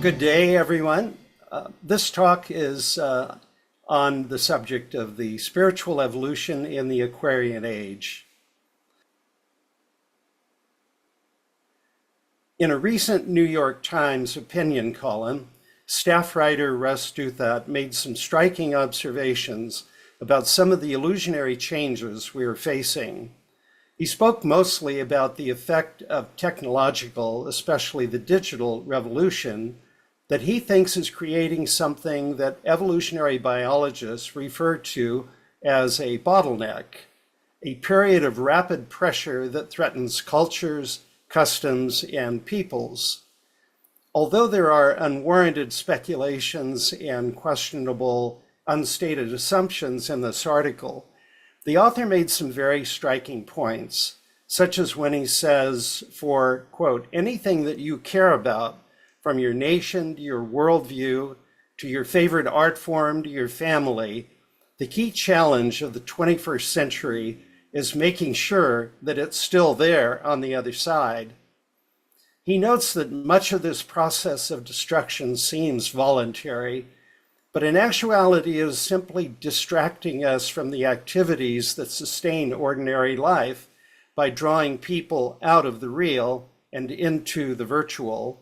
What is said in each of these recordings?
Good day, everyone. This talk is on the subject of the spiritual evolution in the Aquarian Age. In a recent New York Times opinion column, staff writer Russ Douthat made some striking observations about some of the illusionary changes we are facing. He spoke mostly about the effect of technological, especially the digital revolution, that he thinks is creating something that evolutionary biologists refer to as a bottleneck, a period of rapid pressure that threatens cultures, customs, and peoples. Although there are unwarranted speculations and questionable, unstated assumptions in this article, the author made some very striking points, such as when he says, for, quote, anything that you care about, from your nation to your worldview, to your favorite art form, to your family, the key challenge of the 21st century is making sure that it's still there on the other side. He notes that much of this process of destruction seems voluntary, but in actuality is simply distracting us from the activities that sustain ordinary life by drawing people out of the real and into the virtual.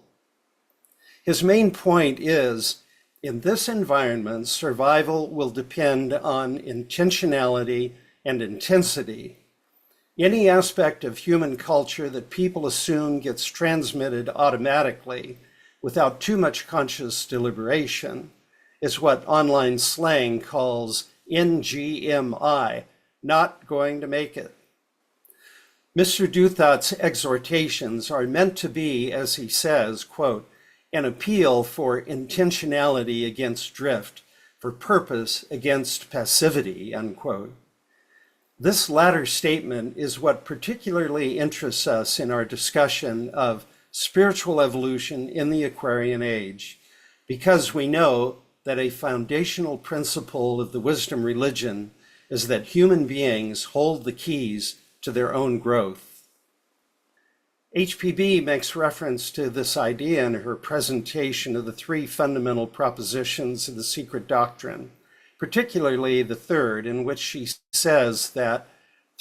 His main point is, in this environment, survival will depend on intentionality and intensity. Any aspect of human culture that people assume gets transmitted automatically without too much conscious deliberation is what online slang calls NGMI, not going to make it. Mr. Douthat's exhortations are meant to be, as he says, quote, an appeal for intentionality against drift, for purpose against passivity, unquote. This latter statement is what particularly interests us in our discussion of spiritual evolution in the Aquarian Age, because we know that a foundational principle of the wisdom religion is that human beings hold the keys to their own growth. HPB makes reference to this idea in her presentation of the three fundamental propositions of the secret doctrine, particularly the third, in which she says that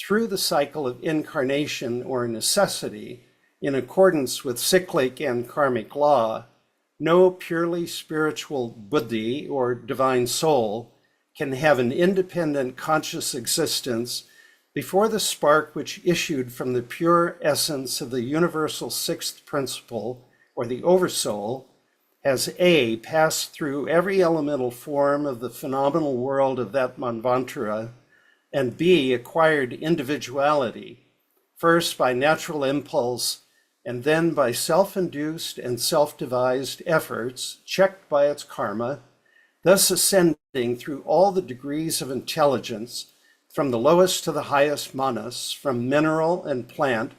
through the cycle of incarnation or necessity, in accordance with cyclic and karmic law, no purely spiritual buddhi or divine soul can have an independent conscious existence before the spark which issued from the pure essence of the universal sixth principle, or the oversoul, has A, passed through every elemental form of the phenomenal world of that manvantara, and B, acquired individuality, first by natural impulse, and then by self-induced and self-devised efforts, checked by its karma, thus ascending through all the degrees of intelligence, from the lowest to the highest manas, from mineral and plant,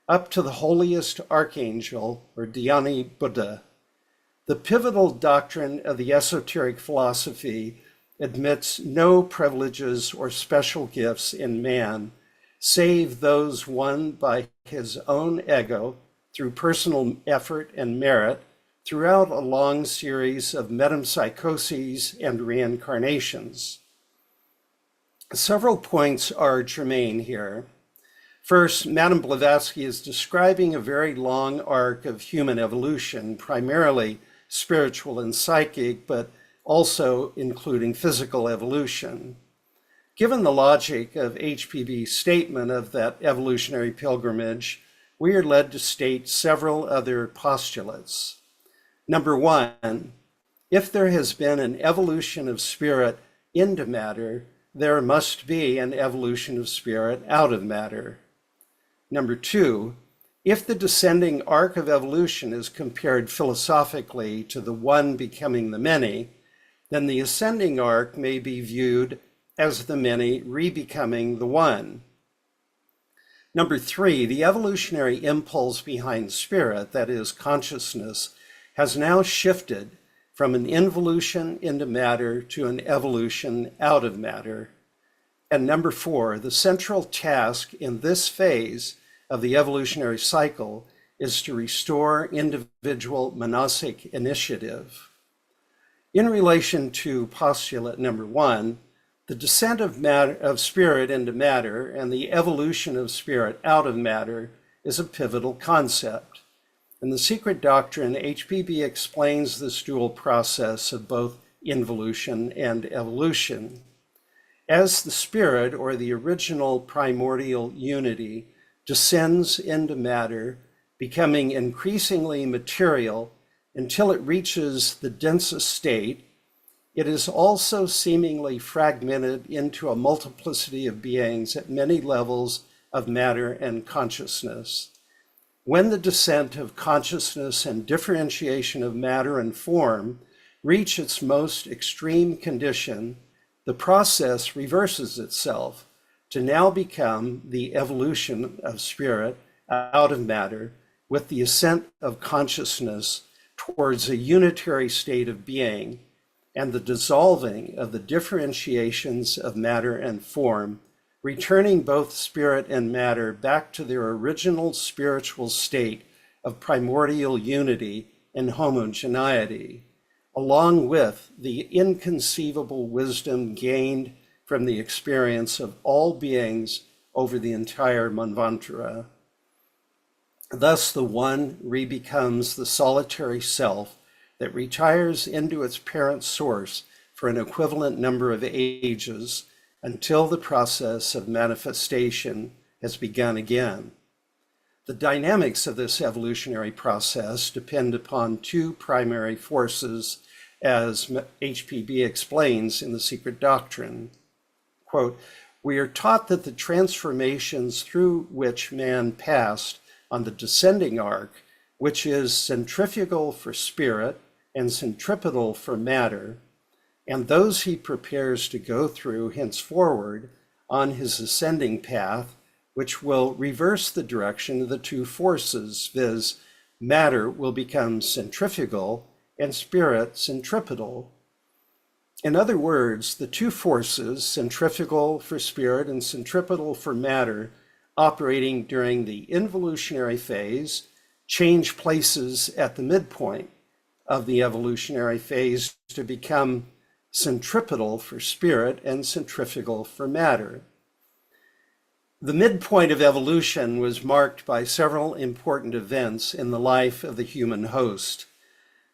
up to the holiest archangel, or Dhyani Buddha. The pivotal doctrine of the esoteric philosophy admits no privileges or special gifts in man, save those won by his own ego through personal effort and merit throughout a long series of metempsychoses and reincarnations. Several points are germane here. First, Madame Blavatsky is describing a very long arc of human evolution, primarily spiritual and psychic, but also including physical evolution. Given the logic of HPB's statement of that evolutionary pilgrimage, we are led to state several other postulates. Number one, if there has been an evolution of spirit into matter, there must be an evolution of spirit out of matter. Number two, if the descending arc of evolution is compared philosophically to the one becoming the many, then the ascending arc may be viewed as the many re-becoming the one. Number three, the evolutionary impulse behind spirit, that is consciousness, has now shifted from an involution into matter to an evolution out of matter. And number four, the central task in this phase of the evolutionary cycle is to restore individual monastic initiative. In relation to postulate number 1, the descent of spirit into matter and the evolution of spirit out of matter is a pivotal concept. In The Secret Doctrine, HPB explains this dual process of both involution and evolution. As the spirit, or the original primordial unity, descends into matter, becoming increasingly material until it reaches the densest state, it is also seemingly fragmented into a multiplicity of beings at many levels of matter and consciousness. When the descent of consciousness and differentiation of matter and form reach its most extreme condition, the process reverses itself to now become the evolution of spirit out of matter, with the ascent of consciousness towards a unitary state of being and the dissolving of the differentiations of matter and form, returning both spirit and matter back to their original spiritual state of primordial unity and homogeneity, along with the inconceivable wisdom gained from the experience of all beings over the entire Manvantara. Thus, the one re-becomes the solitary self that retires into its parent source for an equivalent number of ages until the process of manifestation has begun again. The dynamics of this evolutionary process depend upon two primary forces, as HPB explains in The Secret Doctrine. Quote, "We are taught that the transformations through which man passed on the descending arc, which is centrifugal for spirit and centripetal for matter, and those he prepares to go through henceforward on his ascending path, which will reverse the direction of the two forces, viz., matter will become centrifugal and spirit centripetal. In other words, the two forces, centrifugal for spirit and centripetal for matter, operating during the involutionary phase, change places at the midpoint of the evolutionary phase to become centripetal for spirit and centrifugal for matter. The midpoint of evolution was marked by several important events in the life of the human host: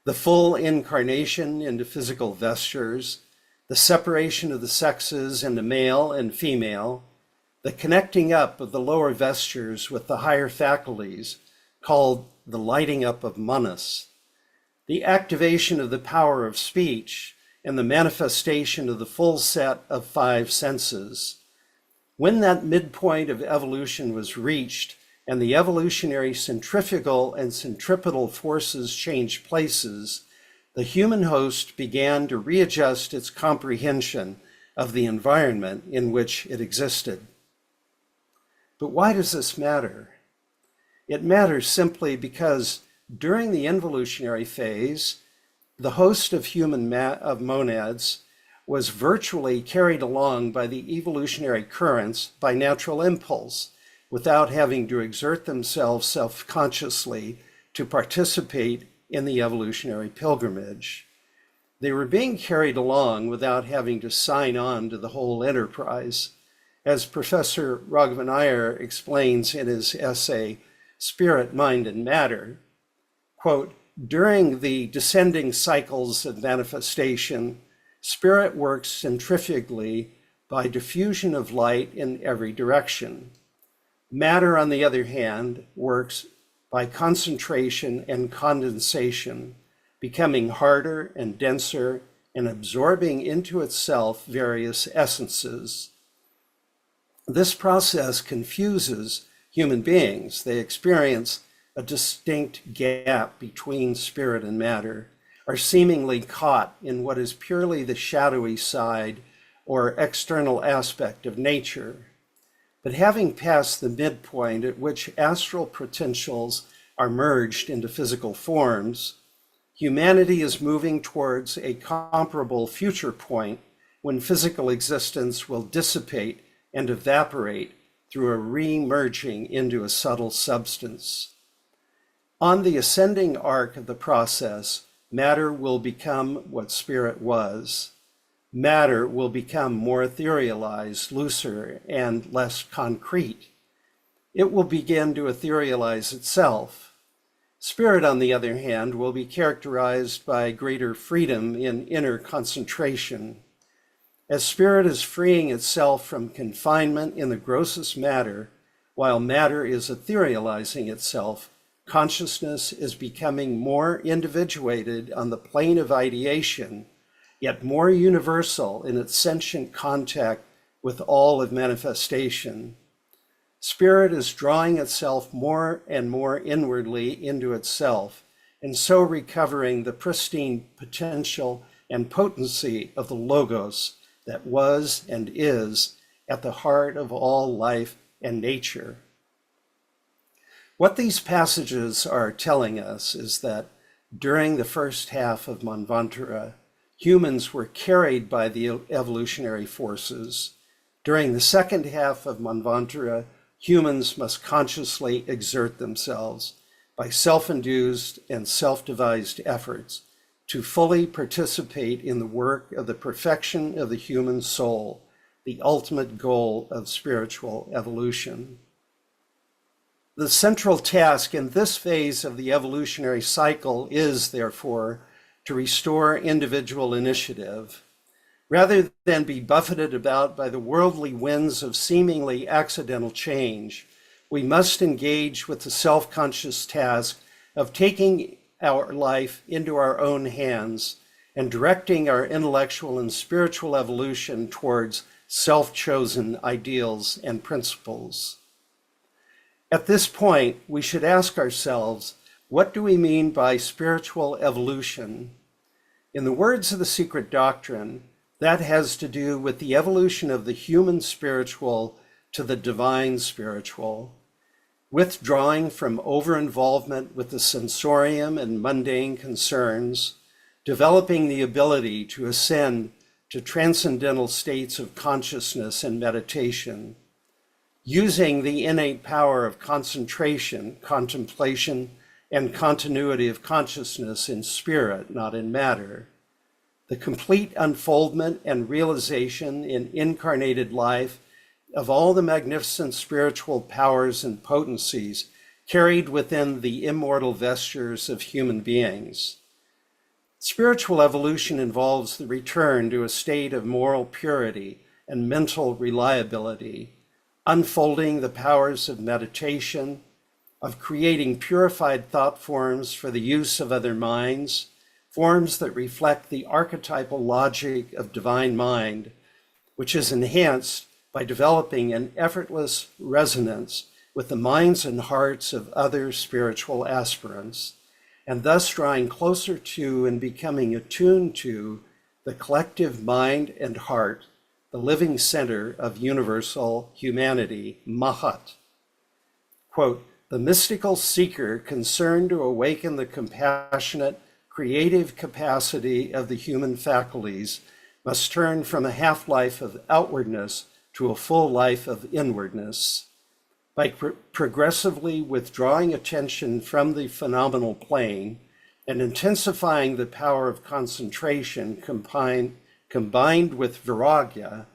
the full incarnation into physical vestures, the separation of the sexes into male and female, the connecting up of the lower vestures with the higher faculties, called the lighting up of manas, the activation of the power of speech, and the manifestation of the full set of five senses. When that midpoint of evolution was reached and the evolutionary centrifugal and centripetal forces changed places, the human host began to readjust its comprehension of the environment in which it existed. But why does this matter? It matters simply because during the involutionary phase, the host of of monads was virtually carried along by the evolutionary currents by natural impulse, without having to exert themselves self-consciously to participate in the evolutionary pilgrimage. They were being carried along without having to sign on to the whole enterprise. As Professor Raghavan Iyer explains in his essay, Spirit, Mind, and Matter, quote, "During the descending cycles of manifestation, spirit works centrifugally by diffusion of light in every direction. Matter, on the other hand, works by concentration and condensation, becoming harder and denser and absorbing into itself various essences. This process confuses human beings. They experience a distinct gap between spirit and matter, are seemingly caught in what is purely the shadowy side or external aspect of nature. But having passed the midpoint at which astral potentials are merged into physical forms, humanity is moving towards a comparable future point when physical existence will dissipate and evaporate through a re-merging into a subtle substance. On the ascending arc of the process, matter will become what spirit was. Matter will become more etherealized, looser, and less concrete. It will begin to etherealize itself. Spirit, on the other hand, will be characterized by greater freedom in inner concentration. As spirit is freeing itself from confinement in the grossest matter, while matter is etherealizing itself, consciousness is becoming more individuated on the plane of ideation, yet more universal in its sentient contact with all of manifestation. Spirit is drawing itself more and more inwardly into itself, and so recovering the pristine potential and potency of the Logos that was and is at the heart of all life and nature. What these passages are telling us is that during the first half of Manvantara, humans were carried by the evolutionary forces. During the second half of Manvantara, humans must consciously exert themselves by self-induced and self-devised efforts to fully participate in the work of the perfection of the human soul, the ultimate goal of spiritual evolution. The central task in this phase of the evolutionary cycle is, therefore, to restore individual initiative. Rather than be buffeted about by the worldly winds of seemingly accidental change, we must engage with the self-conscious task of taking our life into our own hands and directing our intellectual and spiritual evolution towards self-chosen ideals and principles. At this point, we should ask ourselves, what do we mean by spiritual evolution? In the words of the Secret Doctrine, that has to do with the evolution of the human spiritual to the divine spiritual, withdrawing from over-involvement with the sensorium and mundane concerns, developing the ability to ascend to transcendental states of consciousness and meditation, using the innate power of concentration, contemplation, and continuity of consciousness in spirit, not in matter. The complete unfoldment and realization in incarnated life of all the magnificent spiritual powers and potencies carried within the immortal vestures of human beings. Spiritual evolution involves the return to a state of moral purity and mental reliability, unfolding the powers of meditation, of creating purified thought forms for the use of other minds, forms that reflect the archetypal logic of divine mind, which is enhanced by developing an effortless resonance with the minds and hearts of other spiritual aspirants, and thus drawing closer to and becoming attuned to the collective mind and heart, the living center of universal humanity, Mahat. Quote, the mystical seeker concerned to awaken the compassionate, creative capacity of the human faculties must turn from a half-life of outwardness to a full life of inwardness. By progressively withdrawing attention from the phenomenal plane and intensifying the power of concentration combined with viragya,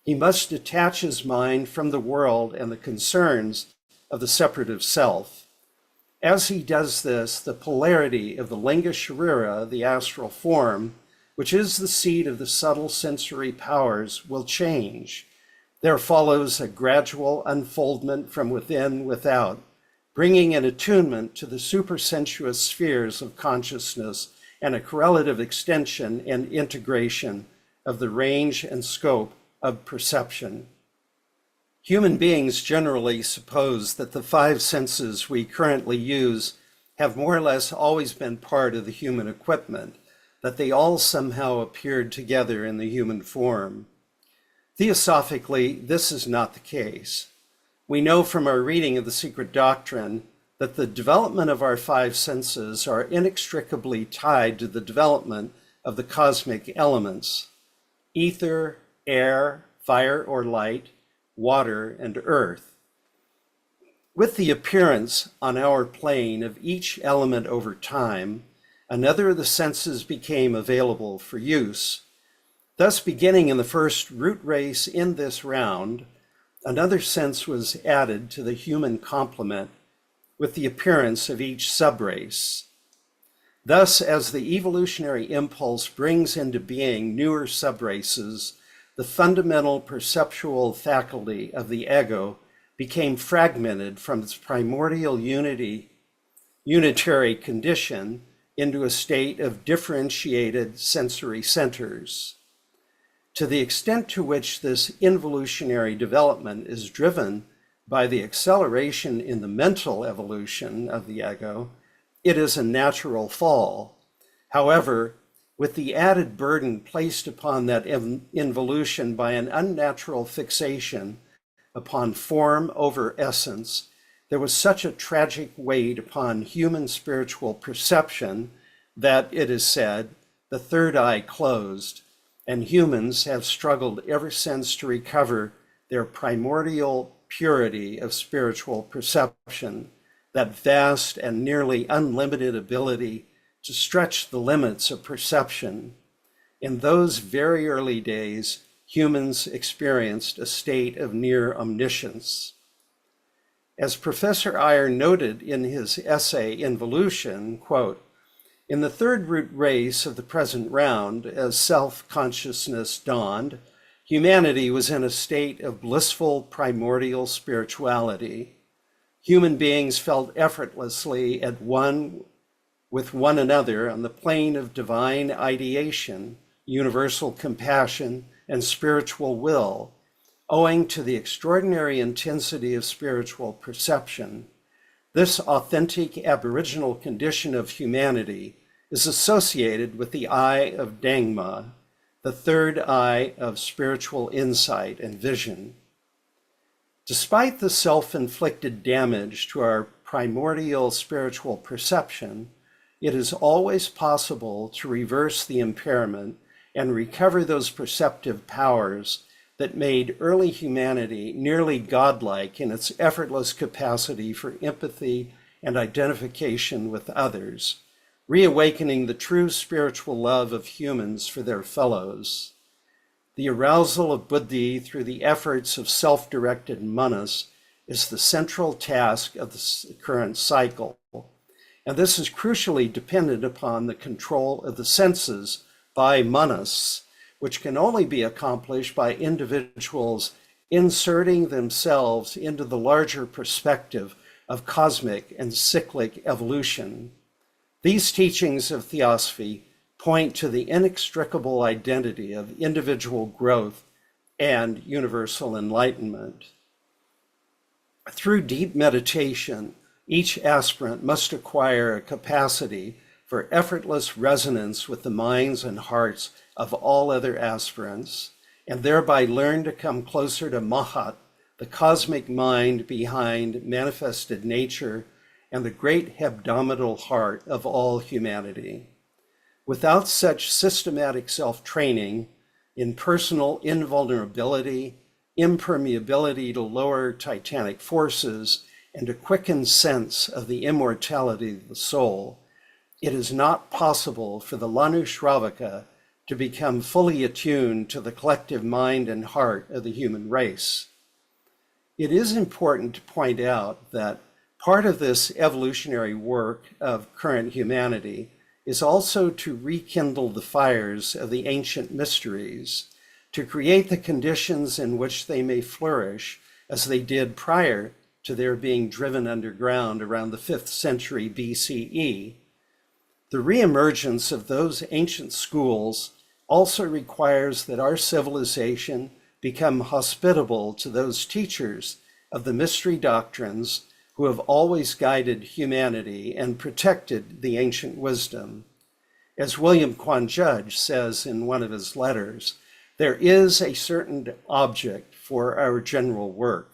he must detach his mind from the world and the concerns of the separative self. As he does this, the polarity of the linga sharira, the astral form, which is the seat of the subtle sensory powers, will change. There follows a gradual unfoldment from within without, bringing an attunement to the supersensuous spheres of consciousness and a correlative extension and integration of the range and scope of perception. Human beings generally suppose that the five senses we currently use have more or less always been part of the human equipment, that they all somehow appeared together in the human form. Theosophically, this is not the case. We know from our reading of the Secret Doctrine that the development of our five senses are inextricably tied to the development of the cosmic elements: ether, air, fire or light, water, and earth. With the appearance on our plane of each element over time, another of the senses became available for use. Thus, beginning in the first root race in this round, another sense was added to the human complement with the appearance of each subrace. Thus, as the evolutionary impulse brings into being newer subraces, the fundamental perceptual faculty of the ego became fragmented from its primordial unitary condition into a state of differentiated sensory centers. To the extent to which this involutionary development is driven by the acceleration in the mental evolution of the ego, it is a natural fall. However, with the added burden placed upon that involution by an unnatural fixation upon form over essence, there was such a tragic weight upon human spiritual perception that, it is said, the third eye closed, and humans have struggled ever since to recover their primordial purity of spiritual perception, that vast and nearly unlimited ability to stretch the limits of perception. In those very early days, humans experienced a state of near omniscience. As Professor Iyer noted in his essay, Involution, quote, "In the third root race of the present round, as self-consciousness dawned, humanity was in a state of blissful primordial spirituality. Human beings felt effortlessly at one with one another on the plane of divine ideation, universal compassion, and spiritual will, owing to the extraordinary intensity of spiritual perception. This authentic aboriginal condition of humanity is associated with the eye of Dangma, the third eye of spiritual insight and vision. Despite the self-inflicted damage to our primordial spiritual perception, it is always possible to reverse the impairment and recover those perceptive powers that made early humanity nearly godlike in its effortless capacity for empathy and identification with others, reawakening the true spiritual love of humans for their fellows. The arousal of buddhi through the efforts of self-directed manas is the central task of the current cycle, and this is crucially dependent upon the control of the senses by manas, which can only be accomplished by individuals inserting themselves into the larger perspective of cosmic and cyclic evolution. These teachings of Theosophy point to the inextricable identity of individual growth and universal enlightenment. Through deep meditation, each aspirant must acquire a capacity for effortless resonance with the minds and hearts of all other aspirants, and thereby learn to come closer to Mahat, the cosmic mind behind manifested nature and the great hebdomadal heart of all humanity. Without such systematic self-training in personal invulnerability, impermeability to lower titanic forces, and a quickened sense of the immortality of the soul, it is not possible for the Lanu Shravaka to become fully attuned to the collective mind and heart of the human race. It is important to point out that part of this evolutionary work of current humanity is also to rekindle the fires of the ancient mysteries, to create the conditions in which they may flourish as they did prior to their being driven underground around the 5th century BCE. The reemergence of those ancient schools also requires that our civilization become hospitable to those teachers of the mystery doctrines who have always guided humanity and protected the ancient wisdom. As William Quan Judge says in one of his letters, there is a certain object for our general work.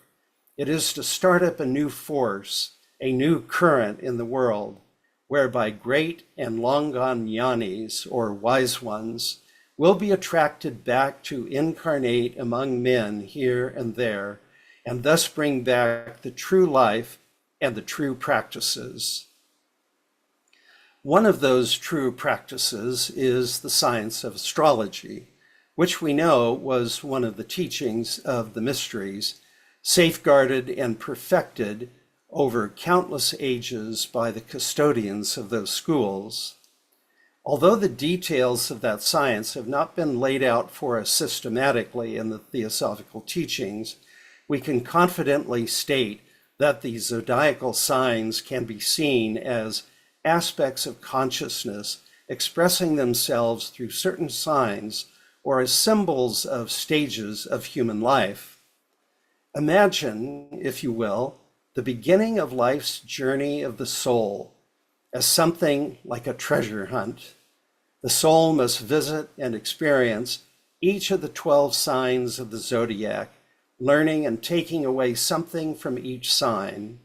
It is to start up a new force, a new current in the world, whereby great and long-gone jnanis, or wise ones, will be attracted back to incarnate among men here and there, and thus bring back the true life and the true practices. One of those true practices is the science of astrology, which we know was one of the teachings of the mysteries, safeguarded and perfected over countless ages by the custodians of those schools. Although the details of that science have not been laid out for us systematically in the theosophical teachings, we can confidently state that the zodiacal signs can be seen as aspects of consciousness expressing themselves through certain signs or as symbols of stages of human life. Imagine, if you will, the beginning of life's journey of the soul as something like a treasure hunt. The soul must visit and experience each of the 12 signs of the zodiac, learning and taking away something from each sign.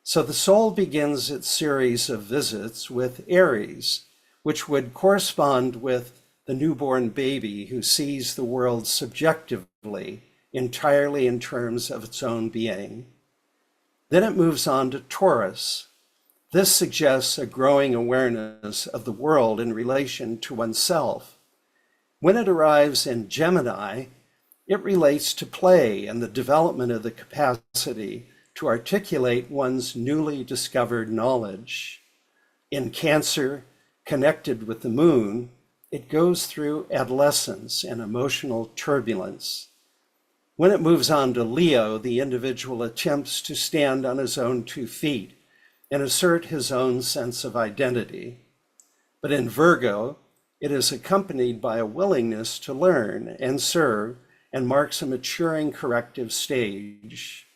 So the soul begins its series of visits with Aries, which would correspond with the newborn baby who sees the world subjectively, entirely in terms of its own being. Then it moves on to Taurus. This suggests a growing awareness of the world in relation to oneself. When it arrives in Gemini, it relates to play and the development of the capacity to articulate one's newly discovered knowledge. In Cancer, connected with the moon, it goes through adolescence and emotional turbulence. When it moves on to Leo, the individual attempts to stand on his own 2 feet and assert his own sense of identity. But in Virgo, it is accompanied by a willingness to learn and serve and marks a maturing corrective stage.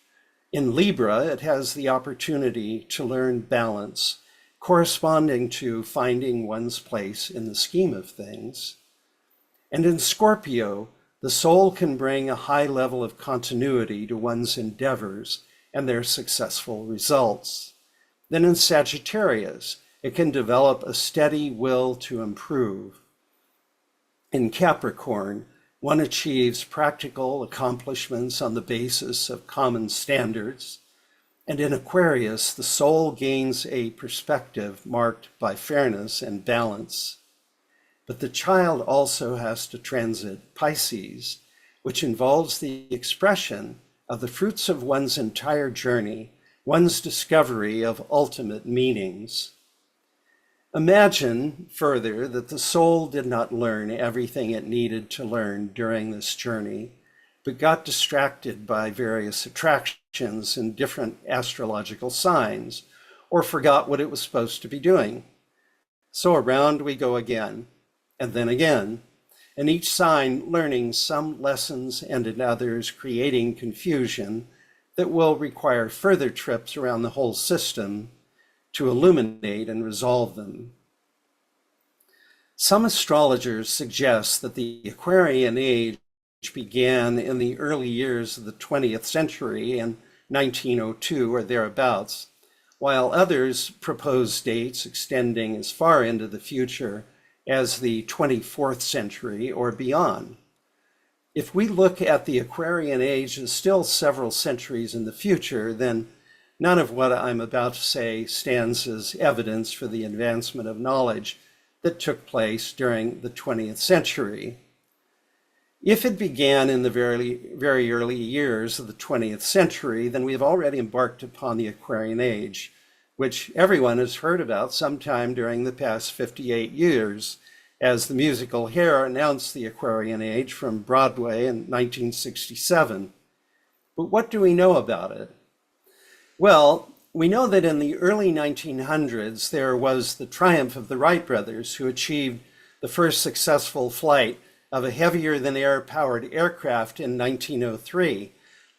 In Libra, it has the opportunity to learn balance, corresponding to finding one's place in the scheme of things. And in Scorpio, the soul can bring a high level of continuity to one's endeavors and their successful results. Then in Sagittarius, it can develop a steady will to improve. In Capricorn, one achieves practical accomplishments on the basis of common standards. And in Aquarius, the soul gains a perspective marked by fairness and balance. But the child also has to transit Pisces, which involves the expression of the fruits of one's entire journey, one's discovery of ultimate meanings. Imagine further that the soul did not learn everything it needed to learn during this journey, but got distracted by various attractions and different astrological signs, or forgot what it was supposed to be doing. So around we go again, and then again, and each sign learning some lessons and in others creating confusion that will require further trips around the whole system to illuminate and resolve them. Some astrologers suggest that the Aquarian Age began in the early years of the 20th century in 1902 or thereabouts, while others propose dates extending as far into the future as the 24th century or beyond. If we look at the Aquarian Age as still several centuries in the future, then none of what I'm about to say stands as evidence for the advancement of knowledge that took place during the 20th century. If it began in the very early years of the 20th century, then we've already embarked upon the Aquarian Age, which everyone has heard about sometime during the past 58 years, as the musical Hair announced the Aquarian Age from Broadway in 1967. But what do we know about it? Well, we know that in the early 1900s, there was the triumph of the Wright brothers, who achieved the first successful flight of a heavier-than-air powered aircraft in 1903,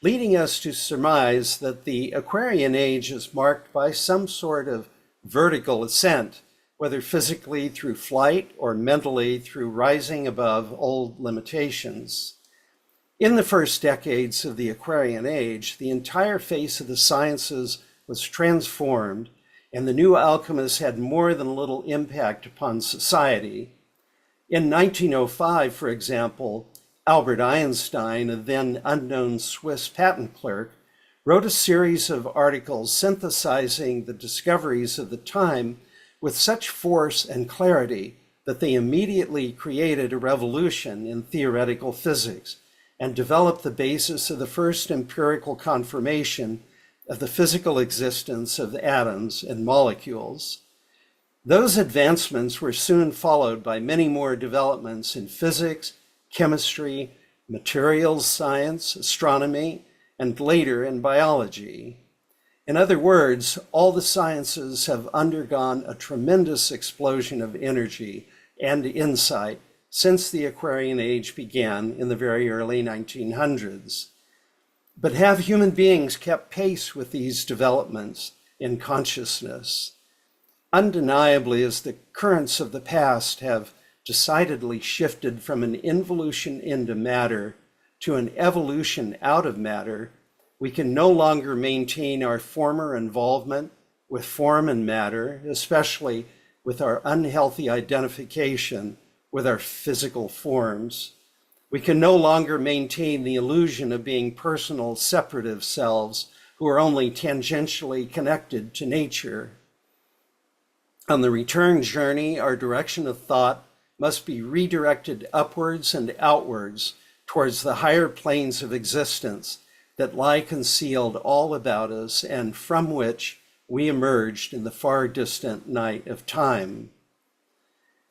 leading us to surmise that the Aquarian Age is marked by some sort of vertical ascent, whether physically through flight or mentally through rising above old limitations. In the first decades of the Aquarian Age, the entire face of the sciences was transformed, and the new alchemists had more than little impact upon society. In 1905, for example, Albert Einstein, a then unknown Swiss patent clerk, wrote a series of articles synthesizing the discoveries of the time with such force and clarity that they immediately created a revolution in theoretical physics and developed the basis of the first empirical confirmation of the physical existence of atoms and molecules. Those advancements were soon followed by many more developments in physics, chemistry, materials science, astronomy, and later in biology. In other words, all the sciences have undergone a tremendous explosion of energy and insight since the Aquarian Age began in the very early 1900s. But have human beings kept pace with these developments in consciousness? Undeniably, as the currents of the past have decidedly shifted from an involution into matter to an evolution out of matter, we can no longer maintain our former involvement with form and matter, especially with our unhealthy identification with our physical forms. We can no longer maintain the illusion of being personal, separative selves who are only tangentially connected to nature. On the return journey, our direction of thought must be redirected upwards and outwards towards the higher planes of existence that lie concealed all about us and from which we emerged in the far distant night of time.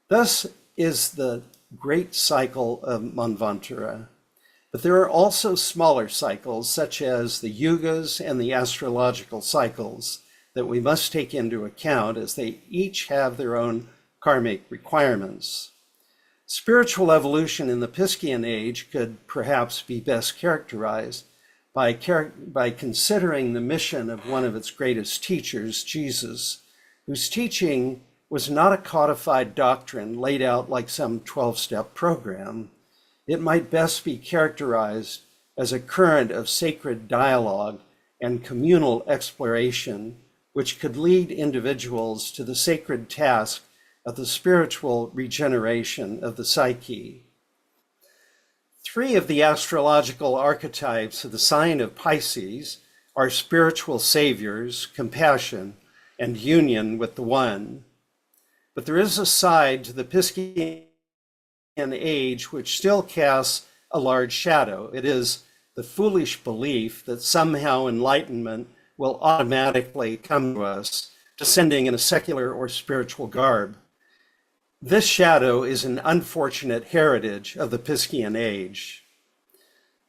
Thus is the great cycle of Manvantara. But there are also smaller cycles, such as the yugas and the astrological cycles, that we must take into account as they each have their own karmic requirements. Spiritual evolution in the Piscean age could perhaps be best characterized by considering the mission of one of its greatest teachers, Jesus, whose teaching was not a codified doctrine laid out like some 12-step program. It might best be characterized as a current of sacred dialogue and communal exploration, which could lead individuals to the sacred task of the spiritual regeneration of the psyche. Three of the astrological archetypes of the sign of Pisces are spiritual saviors, compassion, and union with the One. But there is a side to the Piscean age which still casts a large shadow. It is the foolish belief that somehow enlightenment will automatically come to us, descending in a secular or spiritual garb. This shadow is an unfortunate heritage of the Piscean age.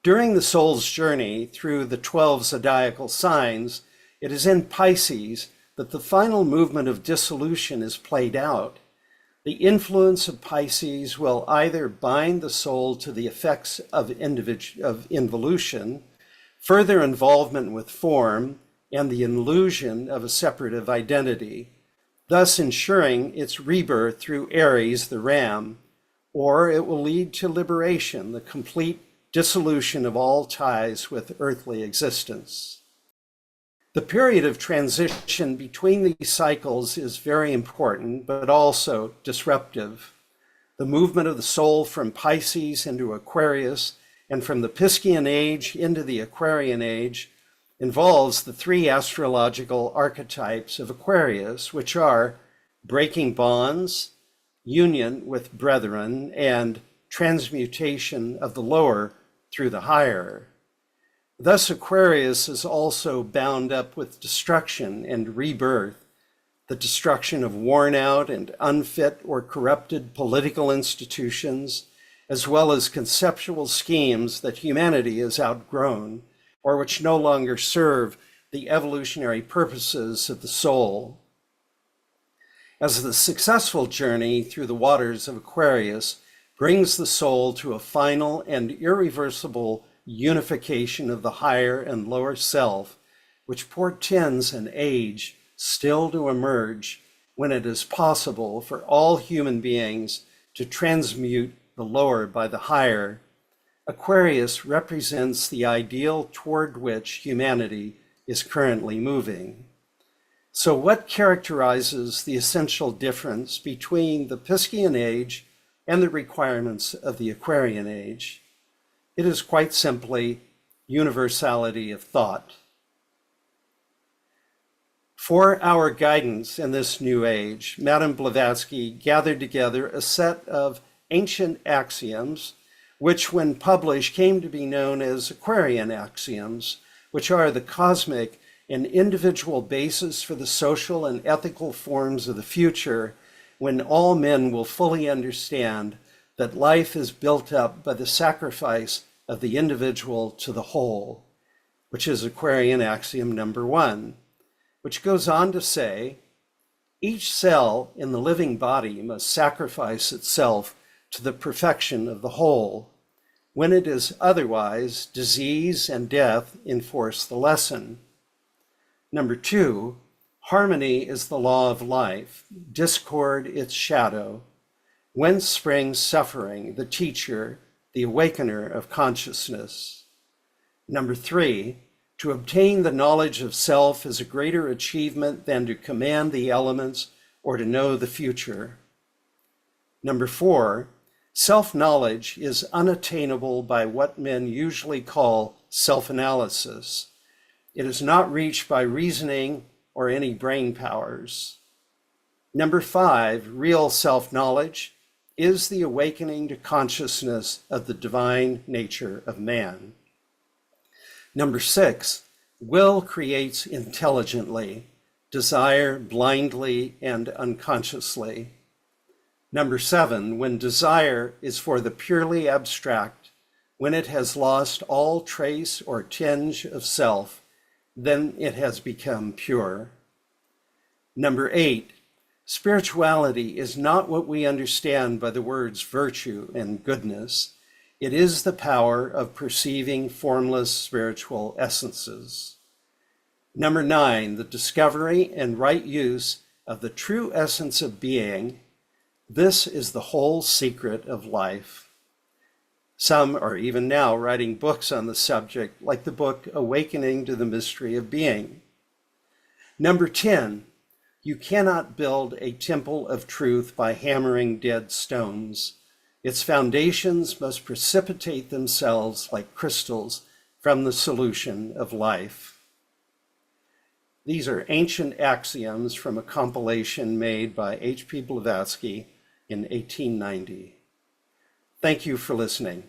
During the soul's journey through the 12 zodiacal signs, it is in Pisces that the final movement of dissolution is played out. The influence of Pisces will either bind the soul to the effects of involution, further involvement with form, and the illusion of a separative identity, thus ensuring its rebirth through Aries, the ram, or it will lead to liberation, the complete dissolution of all ties with earthly existence. The period of transition between these cycles is very important, but also disruptive. The movement of the soul from Pisces into Aquarius and from the Piscean age into the Aquarian age involves the three astrological archetypes of Aquarius, which are breaking bonds, union with brethren, and transmutation of the lower through the higher. Thus, Aquarius is also bound up with destruction and rebirth, the destruction of worn out and unfit or corrupted political institutions, as well as conceptual schemes that humanity has outgrown, or which no longer serve the evolutionary purposes of the soul. As the successful journey through the waters of Aquarius brings the soul to a final and irreversible unification of the higher and lower self, which portends an age still to emerge when it is possible for all human beings to transmute the lower by the higher, Aquarius represents the ideal toward which humanity is currently moving. So what characterizes the essential difference between the Piscean age and the requirements of the Aquarian age? It is quite simply universality of thought. For our guidance in this new age, Madame Blavatsky gathered together a set of ancient axioms, which when published came to be known as Aquarian axioms, which are the cosmic and individual basis for the social and ethical forms of the future, when all men will fully understand that life is built up by the sacrifice of the individual to the whole, which is Aquarian axiom number 1, which goes on to say, each cell in the living body must sacrifice itself to the perfection of the whole. When it is otherwise, disease and death enforce the lesson. Number 2, harmony is the law of life, discord its shadow. Whence springs suffering, the teacher, the awakener of consciousness. Number 3, to obtain the knowledge of self is a greater achievement than to command the elements or to know the future. Number 4, self-knowledge is unattainable by what men usually call self-analysis. It is not reached by reasoning or any brain powers. Number 5, real self-knowledge is the awakening to consciousness of the divine nature of man. Number 6, will creates intelligently, desire blindly and unconsciously. Number 7, when desire is for the purely abstract, when it has lost all trace or tinge of self, then it has become pure. Number 8, spirituality is not what we understand by the words virtue and goodness. It is the power of perceiving formless spiritual essences. Number 9, the discovery and right use of the true essence of being. This is the whole secret of life. Some are even now writing books on the subject, like the book Awakening to the Mystery of Being. Number 10, you cannot build a temple of truth by hammering dead stones. Its foundations must precipitate themselves like crystals from the solution of life. These are ancient axioms from a compilation made by H.P. Blavatsky in 1890. Thank you for listening.